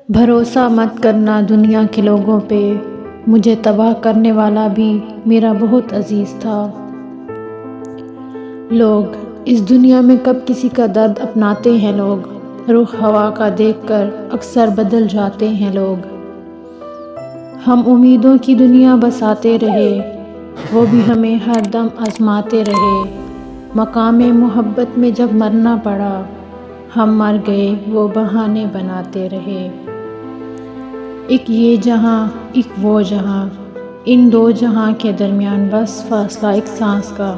بھروسہ مت کرنا دنیا کے لوگوں پہ، مجھے تباہ کرنے والا بھی میرا بہت عزیز تھا۔ لوگ اس دنیا میں کب کسی کا درد اپناتے ہیں، لوگ رخ ہوا کا دیکھ کر اکثر بدل جاتے ہیں لوگ۔ ہم امیدوں کی دنیا بساتے رہے، وہ بھی ہمیں ہر دم آزماتے رہے۔ مقام محبت میں جب مرنا پڑا، ہم مر گئے وہ بہانے بناتے رہے۔ ایک یہ جہاں ایک وہ جہاں، ان دو جہاں کے درمیان بس فاصلہ ایک سانس کا،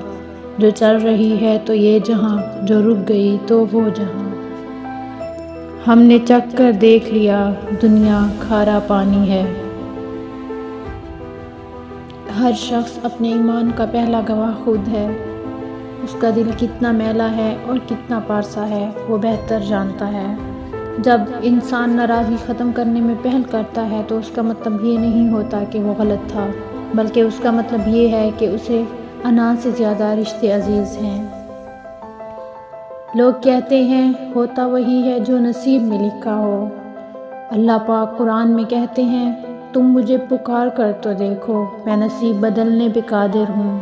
جو چل رہی ہے تو یہ جہاں، جو رک گئی تو وہ جہاں۔ ہم نے چکھ کر دیکھ لیا، دنیا کھارا پانی ہے۔ ہر شخص اپنے ایمان کا پہلا گواہ خود ہے۔ اس کا دل کتنا میلا ہے اور کتنا پارسا ہے، وہ بہتر جانتا ہے۔ جب انسان ناراضگی ختم کرنے میں پہل کرتا ہے تو اس کا مطلب یہ نہیں ہوتا کہ وہ غلط تھا، بلکہ اس کا مطلب یہ ہے کہ اسے انا سے زیادہ رشتے عزیز ہیں۔ لوگ کہتے ہیں ہوتا وہی ہے جو نصیب میں لکھا ہو۔ اللہ پاک قرآن میں کہتے ہیں، تم مجھے پکار کر تو دیکھو، میں نصیب بدلنے پہ قادر ہوں۔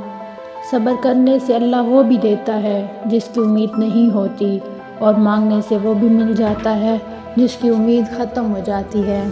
صبر کرنے سے اللہ وہ بھی دیتا ہے جس کی امید نہیں ہوتی، اور مانگنے سے وہ بھی مل جاتا ہے جس کی امید ختم ہو جاتی ہے۔